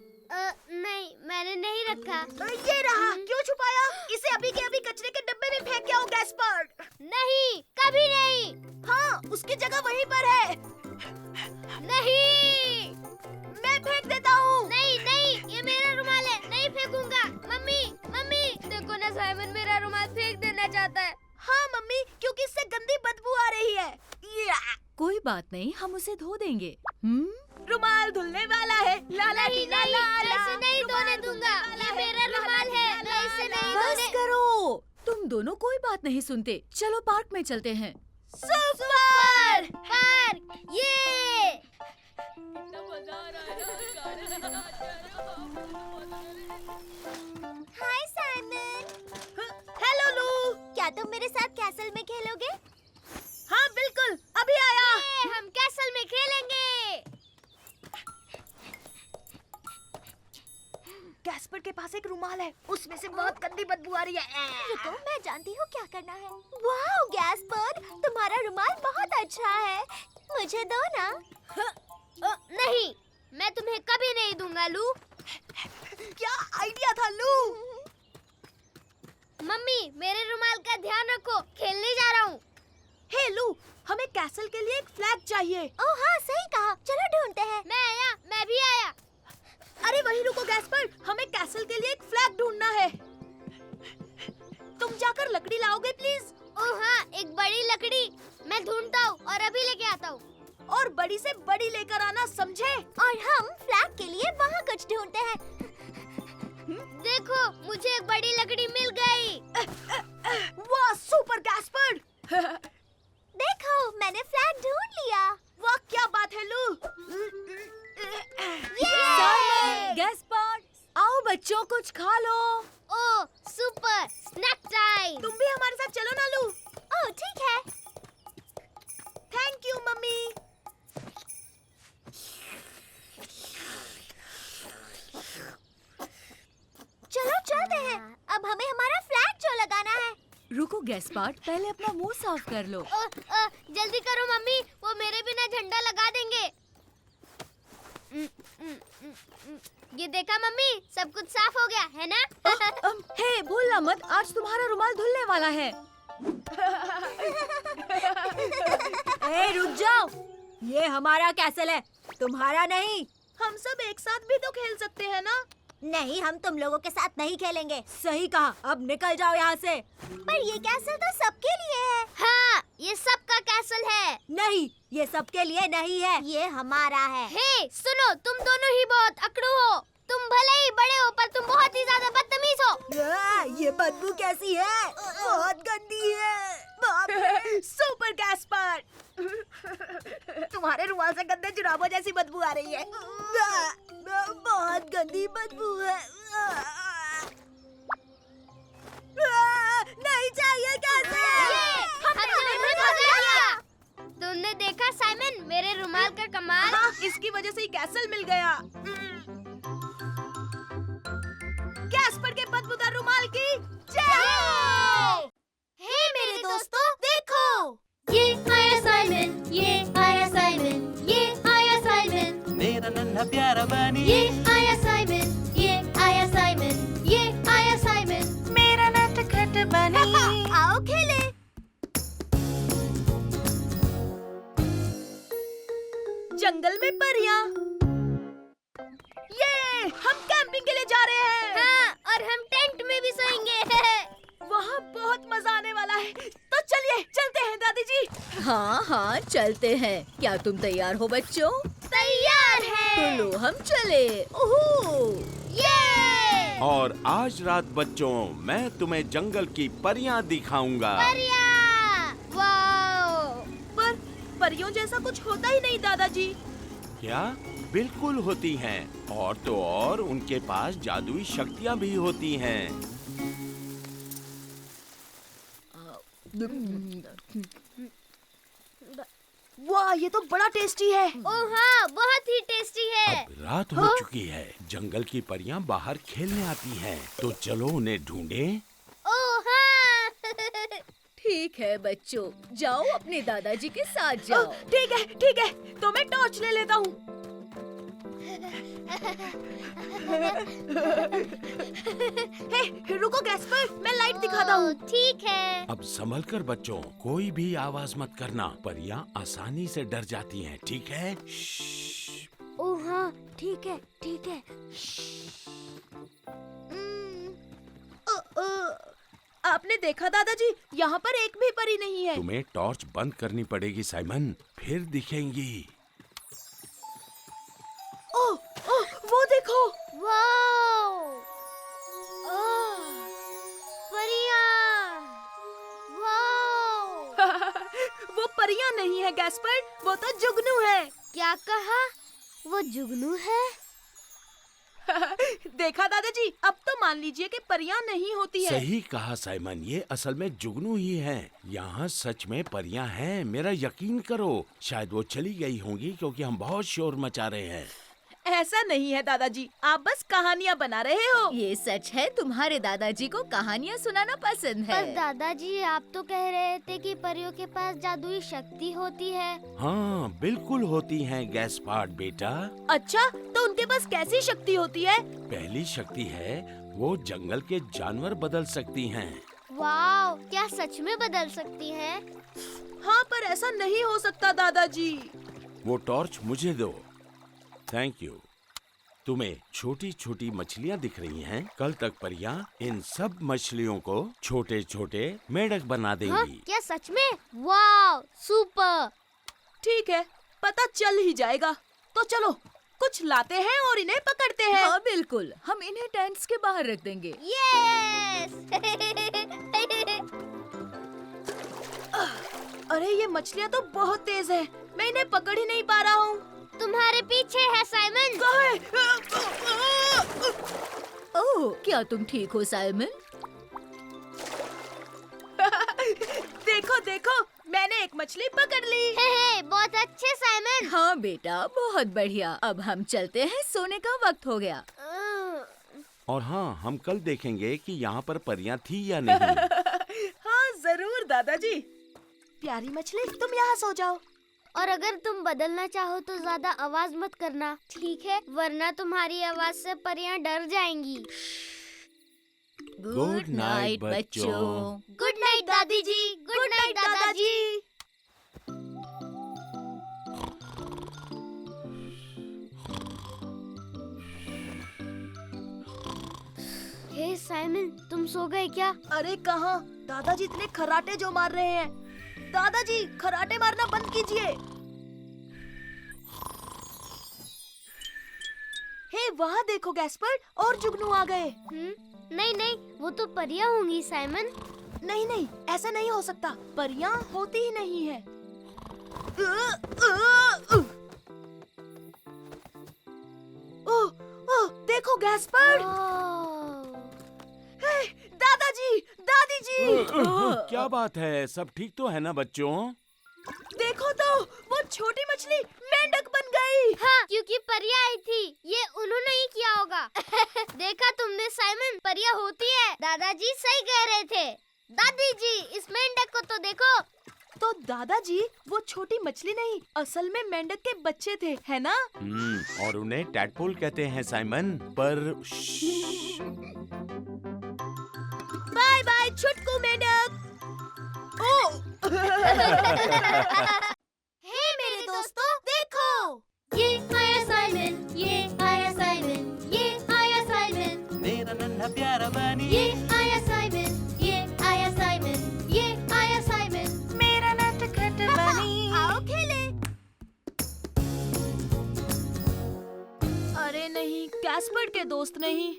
नहीं, मैंने नहीं रखा। ये रहा। क्यों छुपाया? इसे अभी के अभी कचरे के डब्बे में फेंक के आओ गैस्पर्ड। नहीं, कभी नहीं। हाँ, उसकी जगह वहीं पर है। नहीं, मैं फेंक देता हूँ। नहीं नहीं, ये मेरा रुमाल है, नहीं फेंकूंगा। मम्मी, मम्मी, देखो ना साइमन मेरा रुमाल फेंक देना चाहता है। हाँ मम्मी, क्योंकि इससे गंदी बदबू आ रही है। कोई बात नहीं, हम उसे धो देंगे। रुमाल धुलने वाला है। ला ला नहीं ला नहीं, ला मैं ला। इसे नहीं धोने दूंगा। ये मेरा रुमाल है, मैं इसे नहीं बस धोने। करो, तुम दोनों कोई बात नहीं सुनते। चलो पार्क में चलते हैं। सुपर! पार्क, ये। हाय साइमन। हेलो लू। क्या तुम मेरे साथ कैसल में खेलोगे? हाँ बिल्कुल, अभी आया। हम कैसल में खेलेंगे। गैस्पर्ड के पास एक रुमाल है, उसमें से बहुत गंदी बदबू आ रही है। रुको, मैं जानती हूँ क्या करना है। वाओ गैस्पर्ड, तुम्हारा रुमाल बहुत अच्छा है, मुझे दो ना। नहीं, मैं तुम्हें कभी नहीं दूंगा लू। क्या आइडिया था लू? मम्मी, मेरे रुमाल का ध्यान रखो, खेलने जा रहा हूँ। हे लू, हमें कैसल के लिए एक फ्लैग चाहिए। ओह हाँ, सही कहा, चलो ढूंढते हैं। मैं भी आया। अरे वहीं रुको गैस्पर्ड, हमें कैसल के लिए एक फ्लैग ढूंढना है। तुम जाकर लकड़ी लाओगे प्लीज। ओह हाँ, एक बड़ी लकड़ी। मैं ढूंढता हूँ और अभी लेके आता हूँ। और बड़ी से बड़ी लेकर आना, समझे? और हम फ्लैग के लिए वहाँ कुछ ढूंढते हैं। देखो, मुझे एक बड़ी लकड़ी मिल गई। वाह सुपर गैस्पर्ड। देखो, मैंने फ्लैग ढूंढ लिया। वाह क्या बात है लू। गैस्पर्ड, आओ बच्चों कुछ खा लो। ओह सुपर, स्नैक टाइम। तुम भी हमारे साथ चलो ना लू। ओह ठीक है। Thank you mummy. चलो चलते हैं, अब हमें हमारा फ्लैग जो लगाना है। रुको गैस्पर्ड, पहले अपना मुंह साफ कर लो। जल्दी करो मम्मी, वो मेरे बिना झंडा लगा देंगे। ये देखा मम्मी, सब कुछ साफ हो गया है ना? हे भूलना मत, आज तुम्हारा रुमाल धुलने वाला है। ए रुक जाओ, ये हमारा कैसल है, तुम्हारा नहीं। हम सब एक साथ भी तो खेल सकते हैं ना? नहीं, हम तुम लोगों के साथ नहीं खेलेंगे। सही कहा, अब निकल जाओ यहाँ से। पर ये कैसल तो सबके लिए है। हाँ, ये सबका कैसल है। नहीं, ये सबके लिए नहीं है। ये हमारा है। हे, सुनो, तुम दोनों ही बहुत अकड़ू हो। तुम भले ही बड़े हो, पर तुम बहुत ही ज्यादा बदतमीज हो। ये बदबू कैसी है? बहुत गंदी है। बाप रे। Super Gaspard. तुम्हारे रुमाल से गंदे जुराबों जैसी बदबू आ रही है। बहुत गंदी बदबू है। नहीं चाहिए तुमने देखा साइमन, मेरे रुमाल का कमाल? हाँ, इसकी वजह से ही कैसल मिल गया। गैस्पर्ड के बदबूदार रुमाल की जय। हे मेरे दोस्तों, देखो, ये आया साइमन, ये आया साइमन, ये आया साइमन, मेरा नन्हा प्यारा बनी, ये आया साइमन, ये आया साइमन, ये आया साइमन। मेरा नटखट बनी। आओ खेले। जंगल में परियां। ये हम कैंपिंग के लिए जा रहे हैं। हाँ, और हम टेंट में भी सोएंगे। वहाँ बहुत मजा आने वाला है। तो चलिए चलते हैं दादी जी। हाँ हाँ चलते हैं। क्या तुम तैयार हो बच्चों? तैयार है। तो लो हम चले। ओहो! ये और आज रात बच्चों, मैं तुम्हें जंगल की परियां दिखाऊंगा। परियां! वाओ! पर परियों जैसा कुछ होता ही नहीं दादाजी। क्या? बिल्कुल होती हैं। और तो और उनके पास जादुई शक्तियाँ भी होती हैं। वाह, ये तो बड़ा टेस्टी है। ओह हाँ, बहुत ही टेस्टी है। अब रात हो चुकी है, जंगल की परियां बाहर खेलने आती हैं, तो चलो उन्हें ढूंढें। ओह हाँ। ठीक है बच्चों, जाओ अपने दादाजी के साथ जाओ। ठीक है, तो मैं टॉर्च ले लेता हूँ। हे, रुको गैस्पर, मैं लाइट दिखाता हूँ। ठीक है। अब संभल कर बच्चों, कोई भी आवाज मत करना, परियां आसानी से डर जाती हैं, ठीक है? श्श्श। ओह हाँ, ठीक है। आपने देखा दादाजी, यहाँ पर एक भी परी नहीं है। तुम्हें टॉर्च बंद करनी पड़ेगी साइमन, फिर दिखेंगी। ओह, वो देखो। वाओ! ओह, परियां! वाओ! वो परियां नहीं है गैस्पर, वो तो जुगनू है। क्या कहा? वो जुगनू है? देखा दादाजी, अब तो मान लीजिए कि परियां नहीं होती है। सही कहा साइमन, ये असल में जुगनू ही हैं। यहाँ सच में परियां हैं, मेरा यकीन करो। शायद वो चली गई होंगी क्योंकि हम बहुत शोर मचा रहे हैं। ऐसा नहीं है दादाजी, आप बस कहानियाँ बना रहे हो। ये सच है, तुम्हारे दादाजी को कहानियाँ सुनाना पसंद है। पर दादाजी आप तो कह रहे थे कि परियों के पास जादुई शक्ति होती है। हाँ बिल्कुल होती हैं गैस्पार्ड बेटा। अच्छा, तो उनके पास कैसी शक्ति होती है? पहली शक्ति है वो जंगल के जानवर बदल सकती हैं। वाव, क्या सच में बदल सकती हैं? हाँ, पर ऐसा नहीं हो सकता दादाजी। वो टॉर्च मुझे दो। Thank you. तुम्हें छोटी छोटी मछलियाँ दिख रही हैं। कल तक परियां इन सब मछलियों को छोटे छोटे मेंढक बना हाँ, देंगी। क्या सच में? वाव, सुपर। ठीक है, पता चल ही जाएगा। तो चलो कुछ लाते हैं और इन्हें पकड़ते हैं। हाँ बिल्कुल, हम इन्हें टेंट्स के बाहर रख देंगे। यस। अरे ये मछलियाँ तो बहुत तेज है, मैं इन्हें पकड़ ही नहीं पा रहा हूँ। तुम्हारे पीछे है साइमन। ओह, क्या तुम ठीक हो साइमन? देखो देखो, मैंने एक मछली पकड़ ली। हे, बहुत अच्छे साइमन। हाँ बेटा, बहुत बढ़िया। अब हम चलते हैं, सोने का वक्त हो गया। और हाँ, हम कल देखेंगे कि यहाँ पर परियां थी या नहीं। हाँ जरूर दादाजी। प्यारी मछली, तुम यहाँ सो जाओ। और अगर तुम बदलना चाहो तो ज्यादा आवाज मत करना, ठीक है? वरना तुम्हारी आवाज से परियां डर जाएंगी। गुड नाइट बच्चों। गुड नाइट दादी जी। गुड नाइट दादाजी। हे साइमन, तुम सो गए क्या? अरे कहाँ, दादाजी इतने खराटे जो मार रहे हैं। दादाजी खराटे मारना बंद कीजिए। हे वहाँ देखो गैस्पर्ड, और जुगनू आ गए। नहीं नहीं, वो तो परियां होंगी साइमन। नहीं नहीं, ऐसा नहीं हो सकता, परियां होती ही नहीं है। ओह, ओह, देखो गैस्पर्ड। हे, दादाजी, दादी जी। क्या बात है, सब ठीक तो है ना बच्चों? देखो तो, वो छोटी मछली मेंढक बन गई। हाँ, क्योंकि परियां आई थी। ये उन्होंने ही किया होगा। देखा तुमने साइमन, परियां होती है। दादाजी सही कह रहे थे। दादी जी, इस मेंढक को तो देखो। तो दादाजी, वो छोटी मछली नहीं, असल में मेंढक के बच्चे थे, है ना? और उन्हें टैडपोल कहते हैं साइमन। पर बाय बाय छुटकू मेंढक। ओह हे मेरे दोस्तों, देखो, ये आया साइमन, ये आया साइमन, ये आया साइमन, मेरा नन्हा प्यारा बनी, ये आया साइमन, ये आया साइमन, ये आया साइमन, मेरा नटखट बनी। आओ खेले। अरे नहीं, गैस्पर्ड के दोस्त नहीं।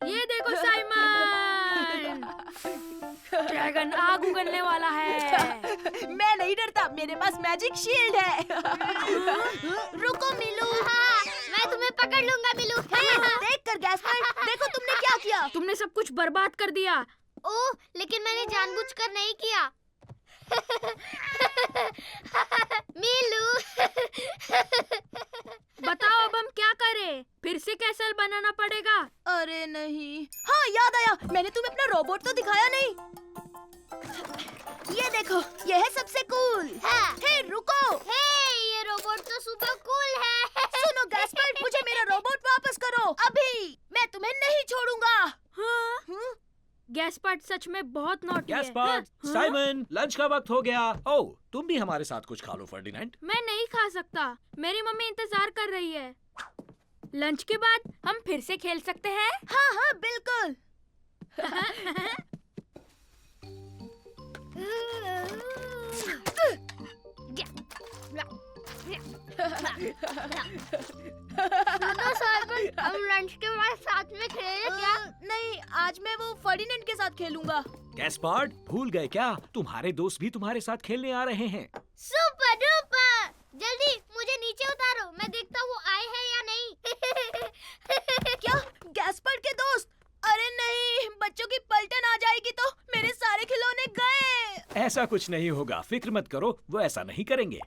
ये देखो साइमन, ड्रैगन आग उगलने वाला है। मैं नहीं डरता, मेरे पास मैजिक शील्ड है। रुको मिलू। हाँ, मैं तुम्हें पकड़ लूंगा मिलू। देख कर गैस्पर्ड, देखो तुमने क्या किया। तुमने सब कुछ बर्बाद कर दिया। ओह, लेकिन मैंने जानबूझकर नहीं किया। मिलू। बताओ अब हम क्या करें? फिर से कैसल बनाना पड़ेगा। अरे नहीं, हाँ याद आया, मैंने तुम्हें अपना रोबोट तो दिखाया नहीं। ये देखो, ये है सबसे कूल। हाँ। हे रुको। हे, ये रोबोट तो सुपर कूल है। सुनो गैस्पर्ड, मुझे मेरा रोबोट वापस करो अभी। मैं तुम्हें नहीं छोड़ूंगा। हाँ? गैस्पर्ड सच में बहुत नॉटी है। गैस्पर्ड, हाँ? साइमन, लंच का वक्त हो गया। ओह, तुम भी हमारे साथ कुछ खा लो फर्डिनेंड। मैं नहीं खा सकता, मेरी मम्मी इंतजार कर रही है। लंच के बाद हम फिर से खेल सकते हैं। हाँ हाँ बिल्कुल। सुनो साइमन, हम लंच के बाद साथ में खेलें क्या? नहीं, आज मैं वो फर्डिनेंड के साथ खेलूंगा। गैस्पर्ड, भूल गए क्या? तुम्हारे दोस्त भी तुम्हारे साथ खेलने आ रहे हैं। Super duper! जल्दी मुझे नीचे उतारो, मैं देखता हूँ आए हैं या नहीं। क्या? गैस्पर्ड के दोस्त? अरे नहीं, बच्चों की पलटन आ जाएगी तो मेरे सारे खिलौने गए। ऐसा कुछ नहीं होगा, फिक्र मत करो, वो ऐसा नहीं करेंगे।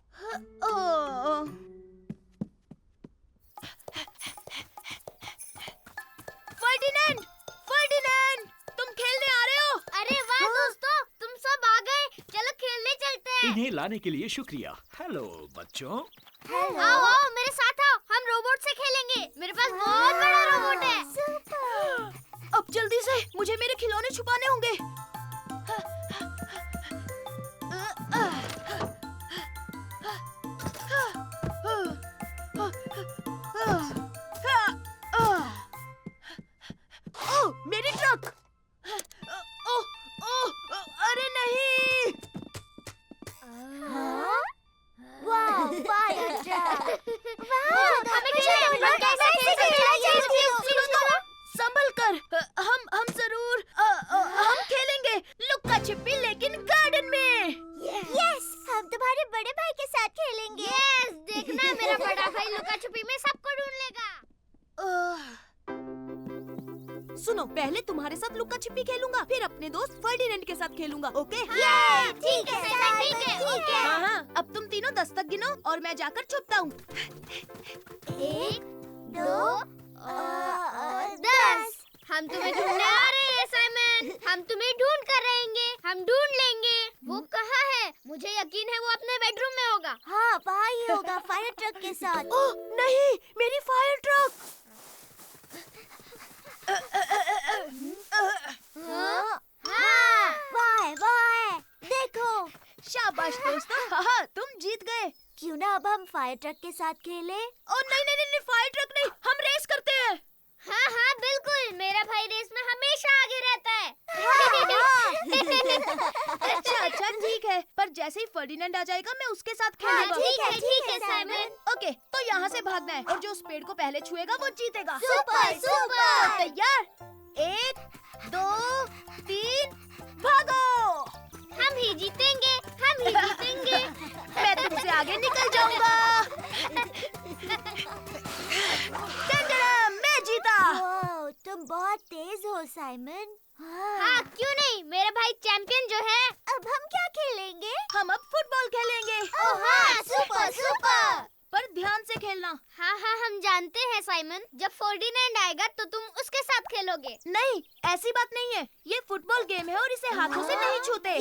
लाने के लिए शुक्रिया। हेलो बच्चों। आओ आओ मेरे साथ आओ, हम रोबोट से खेलेंगे। मेरे पास बहुत बड़ा रोबोट है। अब जल्दी से मुझे मेरे खिलौने छुपाने होंगे। ओह, मेरी ट्रक! अरे नहीं! वाह, फायर ट्रक! हमें कैसे संभल कर, हम जरूर हम खेलेंगे लुक्का छिपी, लेकिन गार्डन में। यस, हम तुम्हारे बड़े भाई के साथ खेलेंगे। यस, देखना मेरा बड़ा भाई लुका छुपी में सबको ढूंढ लेगा। सुनो, पहले तुम्हारे साथ लुक्का छिपी खेलूंगा, फिर अपने दोस्त फर्डिनेंड के साथ खेलूंगा। ओके? ठीक है साइमन, ठीक है। हाँ हाँ, अब तुम तीनों 10 तक गिनो और मैं जाकर छुपता हूँ। 1, 2, 10। हम तुम्हें ढूंढने आ रहे हैं साइमन। हम तुम्हें ढूंढ कर रहेंगे, हम ढूंढ लेंगे। वो कहाँ है? मुझे यकीन है वो अपने बेडरूम में होगा। हाँ, वहाँ ही होगा फायर ट्रक के साथ। ओह नहीं, मेरी फायर ट्रक! हाँ, वाह, देखो। शाबाश दोस्तों, हाँ तुम जीत गए। क्यों ना अब हम फायर ट्रक के साथ खेलें? ओ नहीं, फायर ट्रक नहीं, हम रेस करते हैं। हाँ हाँ बिल्कुल, मेरा भाई रेस में हमेशा आगे रहता है। अच्छा ठीक है, पर जैसे ही फर्डिनेंड आ जाएगा मैं उसके साथ हाँ, खेलूंगा। ठीक है साइमन। ओके, तो यहाँ से भागना है और जो उस पेड़ को पहले छुएगा वो जीतेगा। सुपर। तैयार? 1, 2, 3, भागो! हम ही जीतेंगे, हम ही जीतेंगे। मैं तुमसे आगे निकल जाऊंगा। टंडरा, मैं जीता। ओह, तुम बहुत तेज हो साइमन। हाँ क्यों नहीं, मेरा भाई चैंपियन जो है। अब हम क्या खेलेंगे? हम अब फुटबॉल खेलेंगे। ओह हाँ, सुपर। पर ध्यान से खेलना। हाँ हम जानते हैं साइमन। जब फर्डिनेंड आएगा तो तुम उसके साथ खेलोगे। नहीं, ऐसी बात नहीं है। ये फुटबॉल गेम है और इसे हाथों से नहीं छूते। ये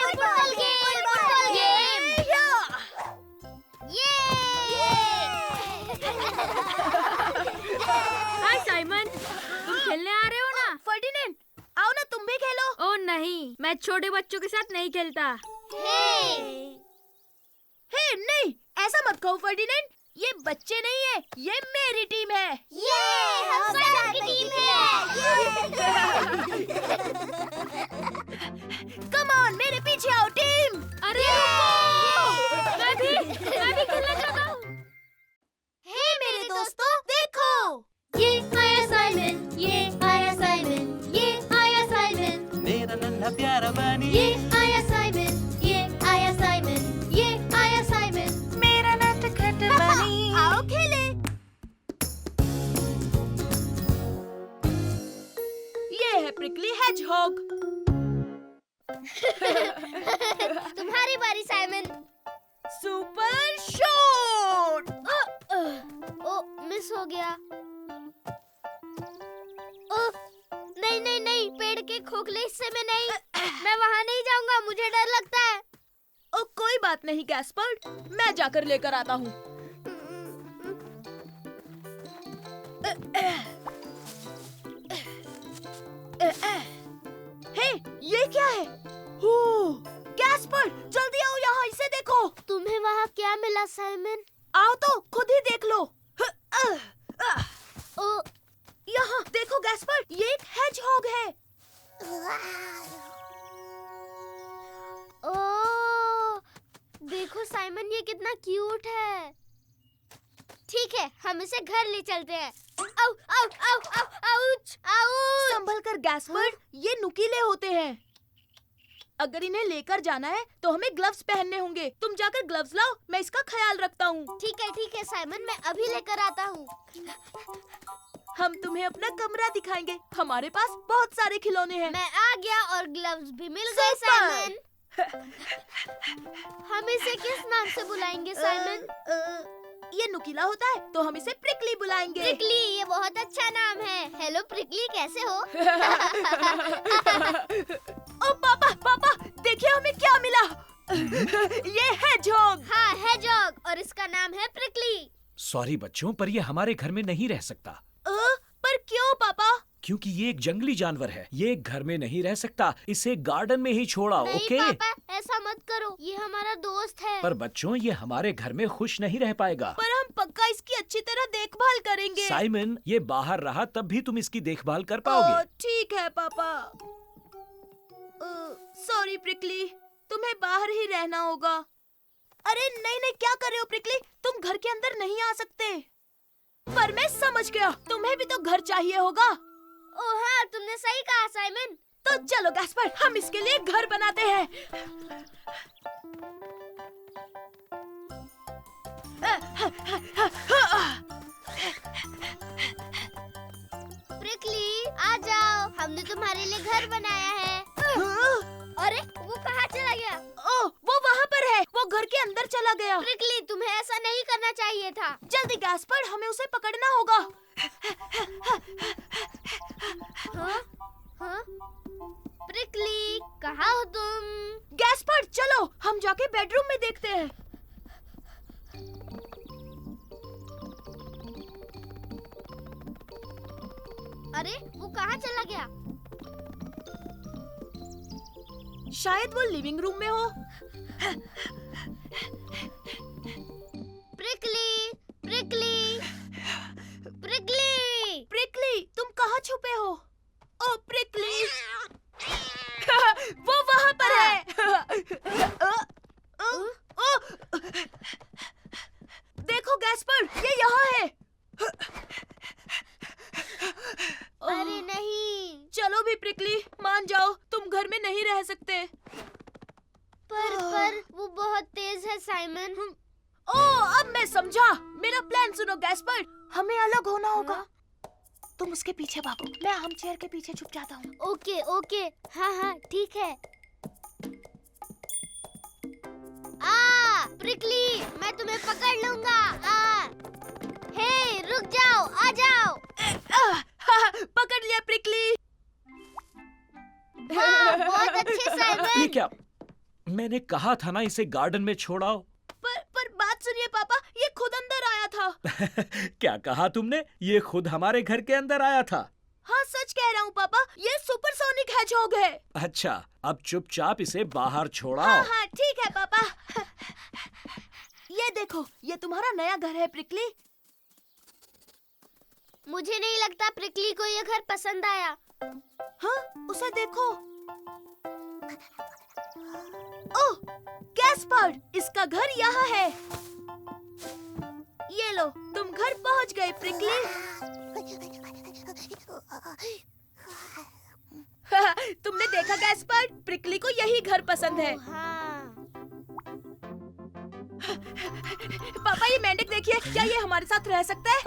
फुटबॉल गेम। हाय साइमन, तुम खेलने आ रहे हो ना? फर्डिनेंड, आओ ना तुम भी खेलो। ओ नहीं, मैं छोटे बच्चों के साथ नहीं खेलता। हे नहीं, ऐसा मत कहो फर्डिनेंड। ये बच्चे नहीं है, ये मेरी टीम है। हम सबकी टीम है। कम ऑन, मेरे पीछे आओ टीम। अरे रुको, मैं भी खेलना चाहता हूँ। हे मेरे दोस्तों, देखो। ये आया साइमन, ये आया साइमन, ये आया साइमन, मेरा नन्हा प्यारा बनी, ये आया साइमन, ये आया साइमन, ये आया साइमन। मेरा नटखट बनी। आओ खेले। ये है प्रिकली हेजहॉग। तुम्हारी बारी Simon. Super shot. Oh miss हो गया। ओ नहीं, पेड़ के खोखले हिस्से में नहीं। मैं वहाँ नहीं जाऊंगा, मुझे डर लगता है। ओ कोई बात नहीं गैस्पर्ड, मैं जाकर लेकर आता हूँ। हे, ये क्या है? गैस्पर्ड, जल्दी आओ यहाँ, इसे देखो। तुम्हें वहाँ क्या मिला साइमन? आओ तो खुद ही देख लो। ओ यहाँ देखो गैस्पर्ड, ये एक हेजहॉग है। ओ देखो साइमन, ये कितना क्यूट है। ठीक है, हम इसे घर ले चलते हैं। आउ आउ आउ आउ आउच आउच। संभल कर गैस्पर्ड, ये नुकीले होते हैं। अगर इन्हें लेकर जाना है तो हमें ग्लव्स पहनने होंगे। तुम जाकर ग्लव्स लाओ, मैं इसका ख्याल रखता हूँ। ठीक है साइमन, मैं अभी लेकर आता हूँ। हम तुम्हें अपना कमरा दिखाएंगे। हमारे पास बहुत सारे खिलौने हैं। मैं आ गया और ग्लव्स भी मिल गए साइमन। हम इसे किस नाम से बुलाएंगे साइमन? ये नुकीला होता है तो हम इसे प्रिकली बुलाएंगे। प्रिकली, ये बहुत अच्छा नाम है। हेलो प्रिकली, कैसे हो? ओ पापा, देखिए हमें क्या मिला। ये है जोग। हाँ है जॉग और इसका नाम है प्रिकली। सॉरी बच्चों, पर ये हमारे घर में नहीं रह सकता। पर क्यों पापा? क्योंकि ये एक जंगली जानवर है, ये एक घर में नहीं रह सकता, इसे गार्डन में ही छोड़ाओ। नहीं ओके? पापा ऐसा मत करो, ये हमारा दोस्त है। पर बच्चों, ये हमारे घर में खुश नहीं रह पाएगा। पर हम पक्का इसकी अच्छी तरह देखभाल करेंगे। साइमन, ये बाहर रहा तब भी तुम इसकी देखभाल कर पाओगे। ठीक है पापा। सॉरी प्रिकली, तुम्हें बाहर ही रहना होगा। अरे नहीं नहीं, क्या कर रहे हो प्रिकली? तुम घर के अंदर नहीं आ सकते। पर मैं समझ गया, तुम्हें भी तो घर चाहिए होगा। ओह हाँ, तुमने सही कहा साइमन। तो चलो गैस्पर, हम इसके लिए घर बनाते हैं। प्रिकली आ जाओ, हमने तुम्हारे लिए घर बनाया है। अरे वो कहाँ चला गया? ओह, वो वहाँ पर है। वो घर के अंदर चला गया। प्रिकली तुम्हें ऐसा नहीं करना चाहिए था। जल्दी गैस्पर, हमें उसे पकड़ना होगा। हाँ? हाँ? प्रिकली कहाँ हो तुम? गैस्पर चलो, हम जाके बेडरूम में देखते हैं। अरे वो कहाँ चला गया? शायद वो लिविंग रूम में हो। प्रिकली प्रिकली प्रिकली प्रिकली, तुम कहाँ छुपे हो? ओ प्रिकली, वो वहाँ पर है। देखो गैस्पर, ये यहाँ है। अरे नहीं। चलो भी प्रिकली, मान जाओ, तुम घर में नहीं रह सकते। पर वो बहुत तेज है साइमन। ओह, अब मैं समझा। मेरा प्लान सुनो गैस्पर, हमें अलग होना होगा। तुम उसके पीछे भागो, मैं आर्म चेयर के पीछे छुप जाता हूँ। ओके ओके, हाँ हाँ ठीक है। प्रिकली, मैं तुम्हें पकड़ लूंगा। हे रुक जाओ, आ जाओ। पकड़ लिया प्रिकली। बहुत अच्छे ये साइमन। क्या? मैंने कहा था ना इसे गार्डन में छोड़ाओ। पर बात सुनिए पापा, ये खुद अंदर आया था। क्या कहा तुमने? ये खुद हमारे घर के अंदर आया था? हाँ सच कह रहा हूँ पापा, ये सुपरसोनिक हेजहॉग है। अच्छा, अब चुपचाप इसे बाहर छोड़ाओ। हाँ हाँ ठीक है पापा। ये देखो, ये तुम्हारा नया घर है प्रिकली। मुझे नहीं लगता प्रिकली को ये घर पसंद आया। हाँ, उसे देखो। ओह, गैस्पर, इसका घर यहाँ है। ये लो, तुम घर पहुँच गए प्रिकली। तुमने देखा गैस्पर, प्रिकली को यही घर पसंद है। हाँ। पापा ये मेंढक देखिए, क्या ये हमारे साथ रह सकता है?